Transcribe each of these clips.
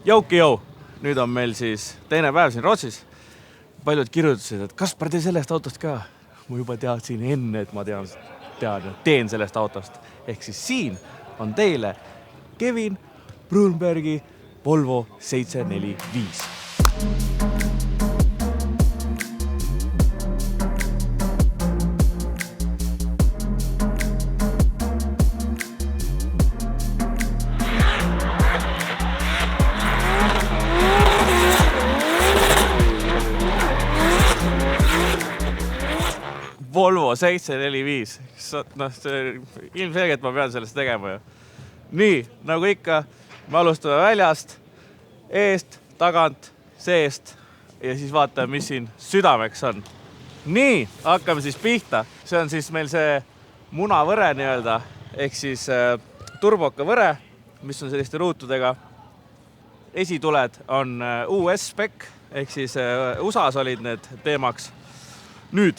Jauki jau! Nüüd on meil siis teine päev siin Rootsis. Paljud kirjutasid, et Kaspar, tee sellest autost ka. Ma juba teadsin enne, et ma teen sellest autost. Ehk siis siin on teile Kevin Brunbergi Volvo 745. Volvo 745. Ilmselgelt ma pean sellest tegema ju. Nii, nagu ikka, me alustame väljast, eest, tagant, seest ja siis vaatame, mis siin südameks on. Nii, hakkame siis pihta. See on siis meil see munavõre nii-öelda, ehk siis turboka võre, mis on selliste ruutudega. Esituled on US-spec, ehk siis USAs olid need teemaks. Nüüd,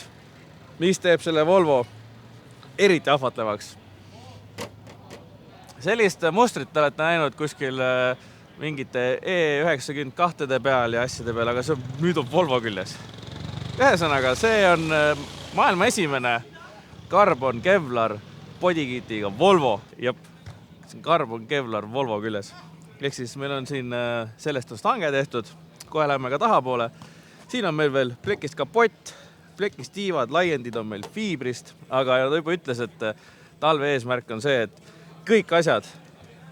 mis teeb selle Volvo eriti ahvatlevaks? Sellist mustrit te olete näinud kuskil mingite E92 peal ja asjade peal, aga nüüd on Volvo küljes. Ühesõnaga, see on maailma esimene Carbon Kevlar bodykitiga Volvo. Jep, see on Carbon Kevlar Volvo küljes. Ehk siis meil on siin sellest hange tehtud. Kohe läheme ka tahapoole. Siin on meil veel plekist kapott, plekist tiivad, laiendid on meil fiibrist, aga ta juba ütles, et talve eesmärk on see, et kõik asjad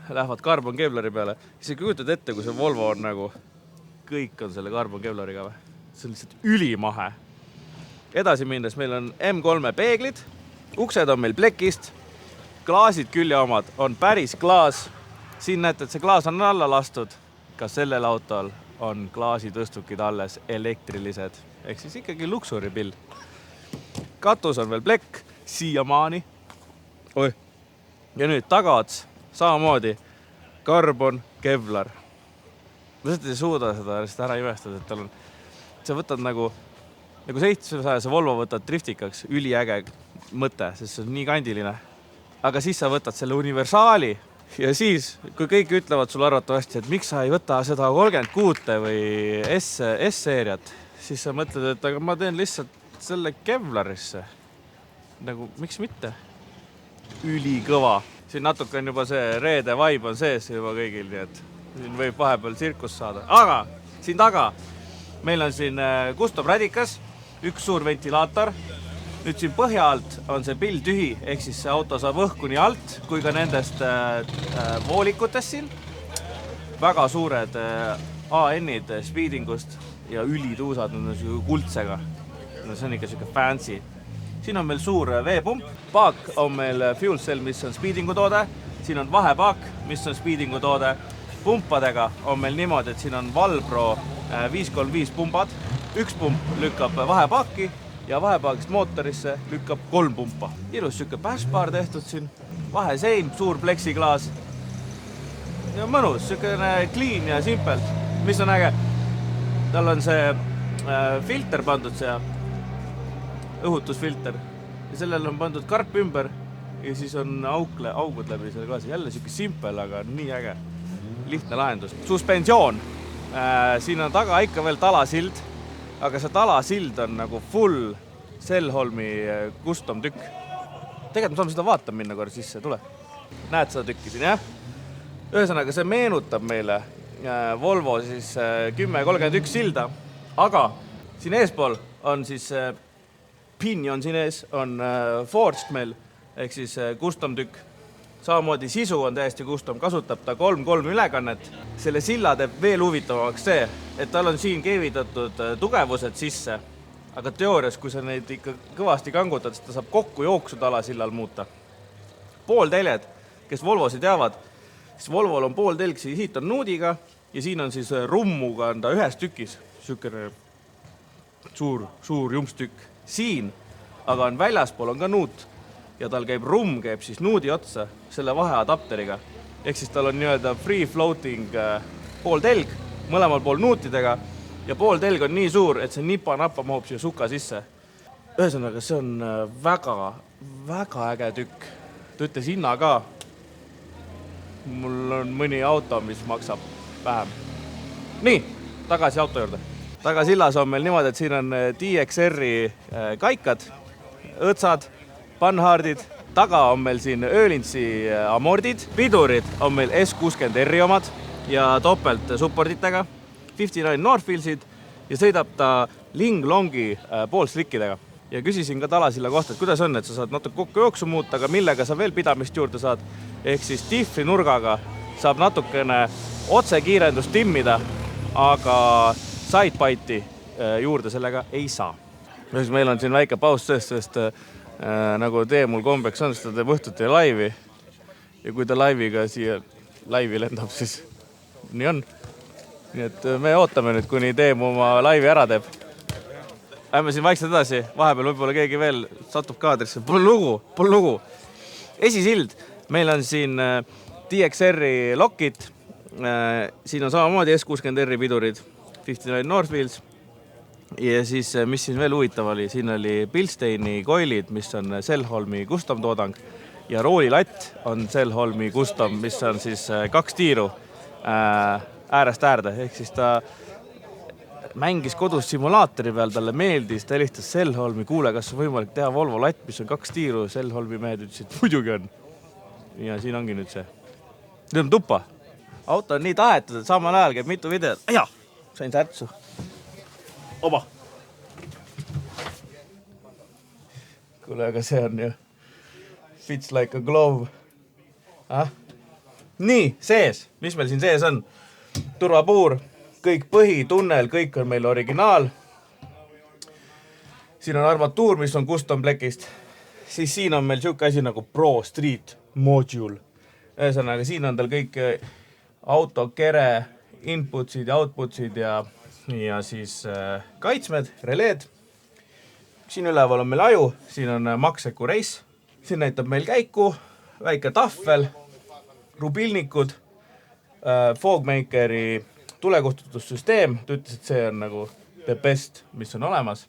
lähevad Carbon Kevlari peale. Siis kujutad ette, kui see Volvo on nagu, kõik on selle Carbon Kevlariga või? See on lihtsalt ülimahe. Edasi minnes meil on M3 peeglid, uksed on meil plekist, klaasid külje omad on päris klaas. Siin näete, et see klaas on alla lastud, ka sellel autol on klaasitõstukid alles elektrilised. Ehk siis ikkagi luksuripill. Katus on veel plekk, siiamaani. Ja nüüd tagaots, samamoodi Carbon Kevlar. Ma ei suuda seda ära imestada, et tal on, sa võtad nagu 700 Volvo võtad driftikaks, üliäge mõte, sest see on nii kandiline. Aga siis sa võtad selle universaali ja siis, kui kõik ütlevad sulle arvatavasti, et miks sa ei võta seda 36 või S-seeriat, siis sa mõtled, et aga ma teen lihtsalt selle Kevlarisse. Nagu, miks mitte? Ülikõva. Siin natuke on juba see reede vibe on sees juba kõigil, nii et siin võib vahepeal tsirkus saada. Aga siin taga meil on siin custom radikas, üks suur ventilaator. Nüüd siin põhja alt on see pill tühi, ehk siis see auto saab õhku nii alt kui ka nendest voolikutest siin. Väga suured AN-id speedingust ja ülituusad on kuldsega. See on ikka siuke fancy. Siin on meil suur veepump. Paak on meil fuel cell, mis on speedingu toode. Siin on vahepaak, mis on speedingu toode. Pumpadega on meil niimoodi, et siin on Valpro 535 pumbad. Üks pump lükkab vahepaaki ja vahepaagist mootorisse lükkab 3 pumpa. Ilus siuke bashbar tehtud siin. Vahesein, suur pleksiklaas. Ja mõnus, siukene clean ja simple. Mis on äge? Tal on see filter pandud see õhutusfilter ja sellel on pandud karp ümber ja siis on augud läbi selle klaasi. Jälle siuke simple, aga nii äge. Lihtne lahendus. Suspensioon. Siin on taga ikka veel talasild, aga see talasild on nagu full Selholmi custom tükk. Tegelikult me saame seda vaatama minna korra sisse, tule. Näed seda tükki siin, jah? Ühesõnaga, see meenutab meile Volvo siis 1031 silda, aga siin eespool on siis Pinion siin ees on Forged meil, ehk siis custom tükk. Samamoodi sisu on täiesti custom, kasutab ta 3-3 ülekannet. Selle silla teeb veel huvitavamaks see, et tal on siin keevitatud tugevused sisse, aga teoorias, kui sa neid ikka kõvasti kangutad, siis ta saab kokku jooksu talasillal muuta. Poolteljed, kes Volvosi teavad, siis Volvol on pooltelg, siit on nuudiga ja siin on siis rummuga on ta ühes tükis, sükene suur jumpstükk. Siin aga on väljaspool on ka nuut ja tal käib rumm, käib siis nuudi otsa selle vaheadapteriga. Ehk siis tal on nii-öelda free floating pooltelg, mõlemal pool nuutidega ja pooltelg on nii suur, et see nipa-napa mahub siia suka sisse. Ühesõnaga, see on väga äge tükk. Ta ütles hinna ka. Mul on mõni auto, mis maksab vähem. Nii, tagasi auto juurde. Tagasillas on meil niimoodi, et siin on DXR-i kaikad, õtsad, panhaardid, taga on meil siin Öhlintsi amordid, pidurid on meil S60R omad ja topelt supportitega, 59 Northfieldsid ja sõidab ta Linglongi poolslikkidega. Ja küsisin ka Talasilla kohta, et kuidas on, et sa saad natuke kokku jooksu muuta, aga millega sa veel pidamist juurde saad. Ehk siis diffi nurgaga saab natukene otsekiirendust timmida, aga sidebite'i juurde sellega ei saa. Meil on siin väike paus sest nagu tee mul kombeks on, seda teeb õhtuti laivi. Ja kui ta laiviga siia laivi lendab, siis nii on. Nii et me ootame nüüd, kuni Teemu oma laivi ära teeb. Lähme siin vaikselt edasi, vahepeal võib-olla keegi veel satub kaadrisse. Pole lugu. Esisild, meil on siin DXR-i lokid, siin on samamoodi S60R-i pidurid, 59 Northfields ja siis, mis siin veel huvitav oli, siin oli Bilsteini koilid, mis on Selholmi custom toodang ja roolilatt on Selholmi custom, mis on siis 2 tiiru äärest äärde, ehk siis ta mängis kodus simulaatori peal, talle meeldis, ta helistas Selholmi, kuule, kas on võimalik teha Volvo latt, mis on 2 tiiru, Selholmi mehed ütlesid, et muidugi on. Ja siin ongi nüüd see. Nüüd on tuppa. Auto on nii tahetud, et samal ajal käib mitu videot. Jaa, sain särtsu. Oba. Kuule, aga see on ju fits like a glove. Nii, sees. Mis meil siin sees on? Turvapuur. Kõik põhi, tunnel, kõik on meil originaal. Siin on armatuur, mis on custom blackist. Siis siin on meil siuke asi nagu Pro Street Module. Ühesõnaga, siin on tal kõik auto kere, inputsid ja outputsid ja siis kaitsmed, releed. Siin üleval on meil aju, siin on Maxeku reis. Siin näitab meil käiku, väike tahvel, rubilnikud, Fogmakeri tulekustutussüsteem, ta ütles, et see on nagu the best, mis on olemas.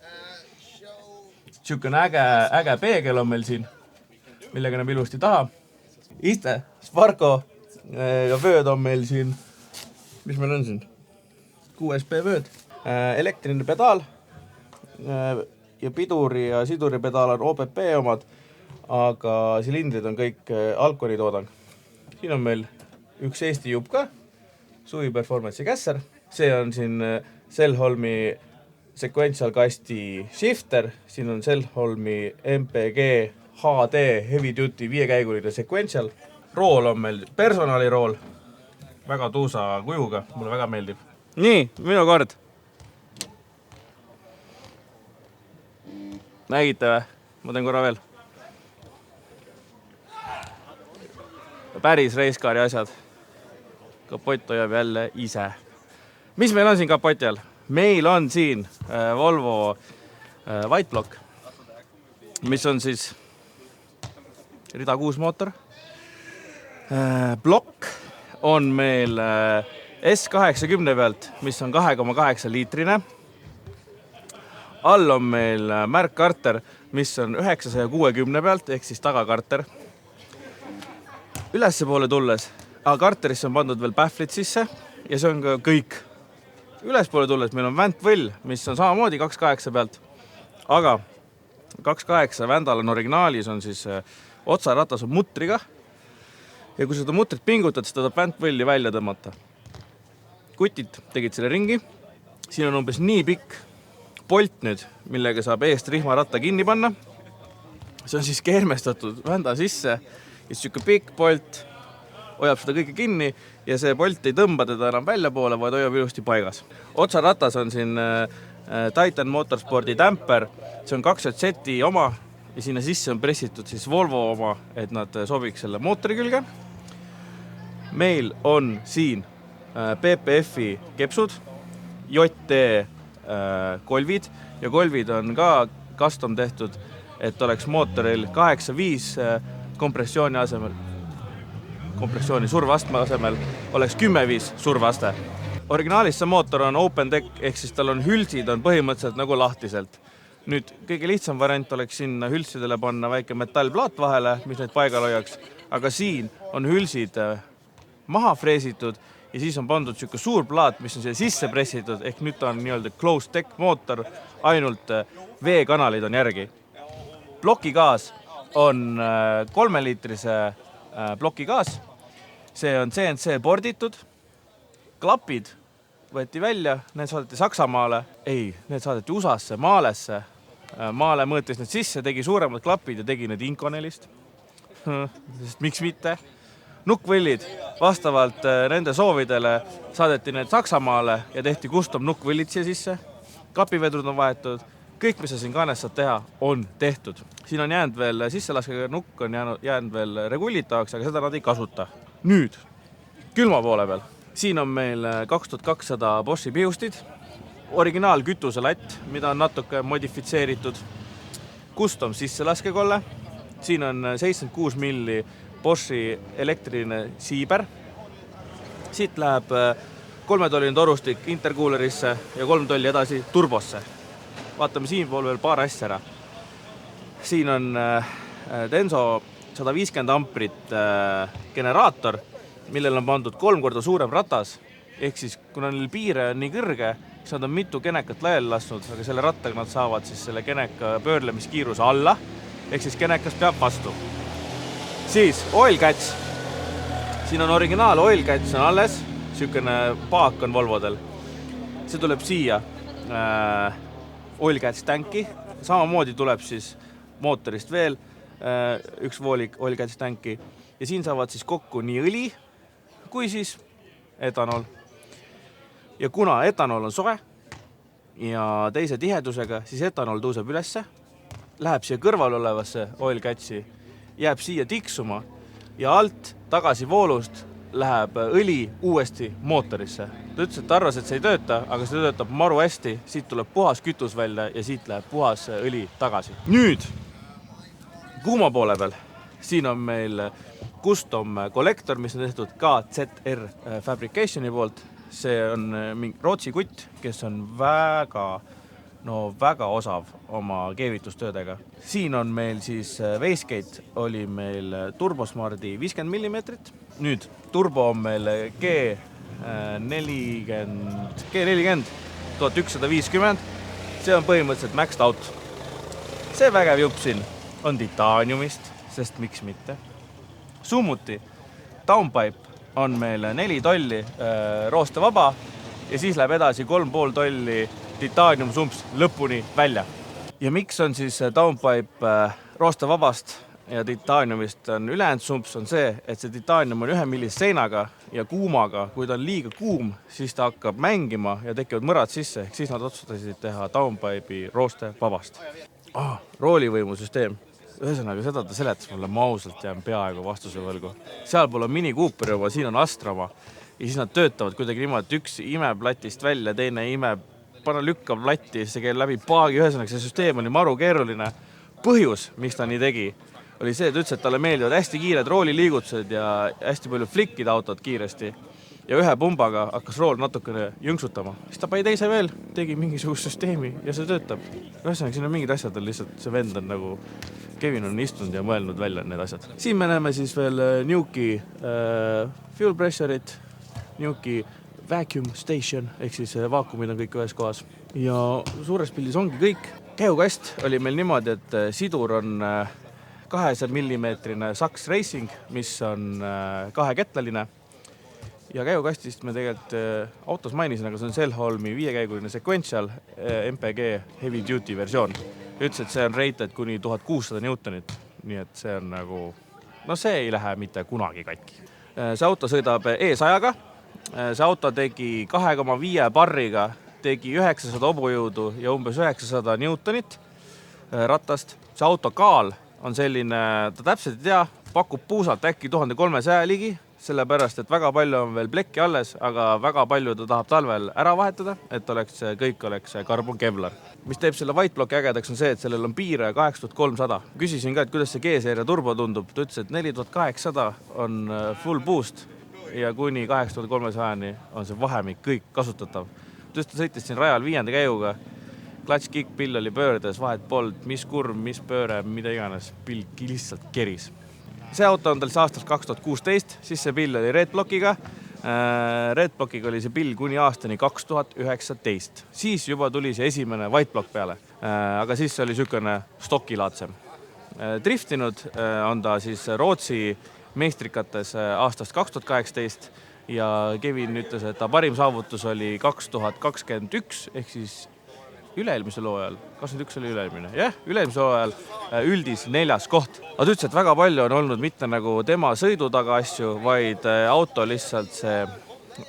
Siukene äge peegel on meil siin, millega näeb ilusti taha. Iste, Sparko ja vööd on meil siin, mis meil on siin? QSP vööd, elektriline pedaal ja piduri ja siduri pedaal on OPP omad, aga silindrid on kõik Alconi toodang. Siin on meil üks Eesti jubka, Suvi Performance'i kässer. See on siin Selholmi sequential kasti shifter. Siin on Selholmi MPG HD Heavy Duty 5-käiguline sequential. Rool on meil personalirool. Väga tuusa kujuga, mulle väga meeldib. Nii, minu kord. Nägite või? Ma teen korra veel. Päris reiskaari asjad. Kapott hoiab jälle ise. Mis meil on siin kapoti all? Meil on siin Volvo White Block, mis on siis rida 6 mootor. Blokk on meil S80 pealt, mis on 2,8 liitrine. All on meil märkkarter, mis on 960 pealt, ehk siis tagakarter. Ülesse poole tulles, karterisse on pandud veel pähvlid sisse ja see on ka kõik. Ülespoole tulles meil on väntvõll, mis on samamoodi 2.8 pealt, aga 2.8 Vandal on originaalis on siis otsaratas on mutriga ja kui seda mutrit pingutad, siis ta tahab väntvõlli välja tõmmata. Kutid tegid selle ringi, siin on umbes nii pikk polt nüüd, millega saab eest rihmaratta kinni panna. See on siis keermestatud vända sisse ja siuke pikk polt hoiab seda kõike kinni ja see polt ei tõmba teda enam välja poole, vaid hoiab ilusti paigas. Otsaratas on siin Titan Motorsporti tämper, see on 2 seti oma ja sinna sisse on pressitud siis Volvo oma, et nad sobiks selle mootori külge. Meil on siin PPF-i kepsud, JT kolvid ja kolvid on ka custom tehtud, et oleks mootoril 8.5 kompressiooni asemel. Kompressiooni survastme asemel oleks 10.5 survaste. Originaalis see mootor on open deck, ehk siis tal on hülsid on põhimõtteliselt nagu lahtiselt. Nüüd kõige lihtsam variant oleks sinna hülsidele panna väike metallplaat vahele, mis neid paigal hoiaks, aga siin on hülsid maha freesitud ja siis on pandud siuke suur plaat, mis on siia sisse pressitud, ehk nüüd on nii-öelda closed deck mootor, ainult veekanalid on järgi. Plokigaas on 3-liitrise plokigaas, see on CNC borditud, klapid võeti välja, need saadeti Saksamaale, need saadeti USAsse, Maalesse. Maale mõõtis need sisse, tegi suuremad klapid ja tegi need Inconelist. Sest miks mitte? Nukkvõllid vastavalt nende soovidele saadeti need Saksamaale ja tehti custom nukkvõllid siia sisse. Kapivedrud on vahetud, kõik, mis sa siin kaanes saad teha, on tehtud. Siin on jäänud veel sisselaskega nukk, on jäänud veel regulitavaks, aga seda nad ei kasuta. Nüüd, külma poole peal. Siin on meil 2200 Boschi pihustid, originaalkütuselatt, mida on natuke modifitseeritud, custom sisselaskekolle, siin on 76 milli Boschi elektriline siiber, siit läheb 3 tollini torustik intercoolerisse ja 3 tolli edasi turbosse. Vaatame siin pool veel paar asja ära. Siin on Denso 150 amprit generaator, millel on pandud 3 korda suurem ratas, ehk siis kuna neil piire on nii kõrge, siis nad on mitu kenekat laiali lasknud, aga selle rattaga nad saavad siis selle keneka pöörlemiskiiruse alla, ehk siis kenekas peab vastu. Siis oil catch. Siin on originaal oil catch on alles, siukene paak on Volvodel. See tuleb siia oil catch tanki, samamoodi tuleb siis mootorist veel üks voolik oil catch tanki ja siin saavad siis kokku nii õli kui siis etanol. Ja kuna etanol on soe ja teise tihedusega, siis etanol tõuseb ülesse, läheb siia kõrval olevasse oil catchi, jääb siia tiksuma ja alt tagasi voolust läheb õli uuesti mootorisse. Ta ütles, et arvas, et see ei tööta, aga see töötab maru hästi, siit tuleb puhas kütus välja ja siit läheb puhas õli tagasi. Nüüd, kuuma poole peal, siin on meil custom kollektor, mis on tehtud KZR Fabricationi poolt. See on mingi Rootsi kutt, kes on väga osav oma keevitustöödega. Siin on meil siis Wastegate oli meil Turbosmardi 50 mm. Nüüd turbo on meil G40 1150. See on põhimõtteliselt maxed out. See vägev jupp siin on titaaniumist, sest miks mitte. Summuti downpipe on meil 4 tolli roostevaba ja siis läheb edasi 3,5 tolli titaaniumsumps lõpuni välja. Ja miks on siis downpipe roostevabast ja titaaniumist on ülejäänud sumps on see, et see titaanium on 1 millise seinaga ja kuumaga. Kui ta on liiga kuum, siis ta hakkab mängima ja tekivad mõrad sisse, ehk siis nad otsustasid teha downpipe'i roostevabast. Roolivõimusüsteem. Ühesõnaga seda ta seletas mulle, ma ausalt jään peaaegu vastuse võlgu. Sealpool on Mini Cooper juba, siin on Astrama ja siis nad töötavad kuidagi niimoodi, et üks imeb latist välja, teine lükkab latti, see käib läbi paagi. Ühesõnaga see süsteem oli maru keeruline. Põhjus, miks ta nii tegi, oli see, et ütles, et talle meeldivad hästi kiired rooliliigutused ja hästi palju flikkida autod kiiresti. Ja ühe pumbaga hakkas rool natukene jõnksutama. Siis ta pai teise veel, tegi mingisugust süsteemi ja see töötab. Ühesõnaga, siin on mingid asjad, lihtsalt see vend on nagu Kevin on istunud ja mõelnud välja need asjad. Siin me näeme siis veel Nuki fuel pressure'it, Nuki vacuum station, ehk siis vaakumid on kõik ühes kohas. Ja suures pildis ongi kõik. Käigukast oli meil niimoodi, et sidur on 200 mm Saks Racing, mis on 2-ketlaline. Ja käigukastist me tegelikult autos mainisin, aga see on Selholmi 5-käiguline sequential MPG heavy duty versioon. Ütles, et see on rated kuni 1600 Newtonit, nii et see on nagu, see ei lähe mitte kunagi katki. See auto sõidab E100-ga, see auto tegi 2,5 barriga, tegi 900 hobujõudu ja umbes 900 Newtonit ratast. See auto kaal on selline, ta täpselt ei tea, pakub puusalt äkki 1300 ligi, sellepärast, et väga palju on veel plekki alles, aga väga palju ta tahab talvel ära vahetada, et kõik oleks karbon kevlar. Mis teeb selle whitebloki ägedaks on see, et sellel on piire 8300. Küsisin ka, et kuidas see G-seeria turbo tundub. Ta ütles, et 4800 on full boost ja kuni 8300-ni on see vahemik kõik kasutatav. Ta sõitis siin rajal 5. käiguga, klatš kick pill oli pöördes, vahet polnud, mis kurv, mis pööre, mida iganes, pill lihtsalt keris. See auto on tal aastast 2016, siis see pill oli redblockiga, Red Blockiga oli see pill kuni aastani 2019. Siis juba tuli see esimene White Block peale, aga siis oli sükene stokilaadsem. Driftinud on ta siis Rootsi meistrikates aastast 2018 ja Kevin ütles, et ta parim saavutus oli 2021 ehk siis üle-eelmisel hooajal. 21 oli üle-eelmine. Jah, üle-eelmisel hooajal üldis 4. koht. Ta ütles, et väga palju on olnud mitte nagu tema sõidu taga asju, vaid auto lihtsalt see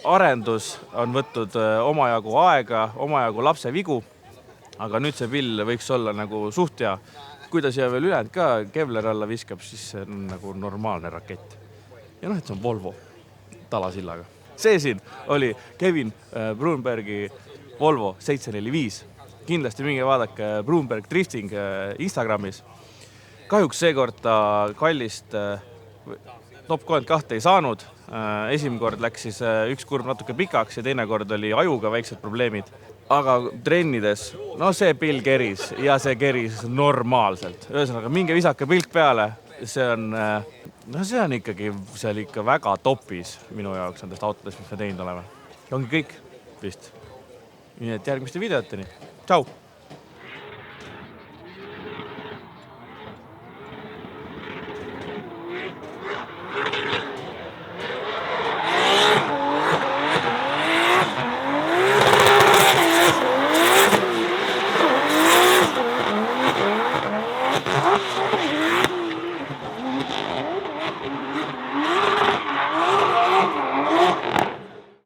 arendus on võtnud omajagu aega, omajagu lapse vigu, aga nüüd see pill võiks olla nagu suht ja kui ta siia veel ülejäänud ka Kevler alla viskab, siis see on nagu normaalne rakett. Ja et see on Volvo talasillaga. See siin oli Kevin Brunbergi Volvo 745. Kindlasti minge vaadake Brunberg Drifting Instagramis. Kahjuks seekord ta kallist top 32 ei saanud. Esimene kord läks siis üks kurv natuke pikaks ja teine kord oli ajuga väiksed probleemid. Aga trennides, see pill keris ja see keris normaalselt. Ühesõnaga, minge visake pilk peale. See on ikkagi seal ikka väga topis minu jaoks nendest autodest, mis me teinud oleme. Ja ongi kõik vist. Nii et järgmiste videoteni. Tšau!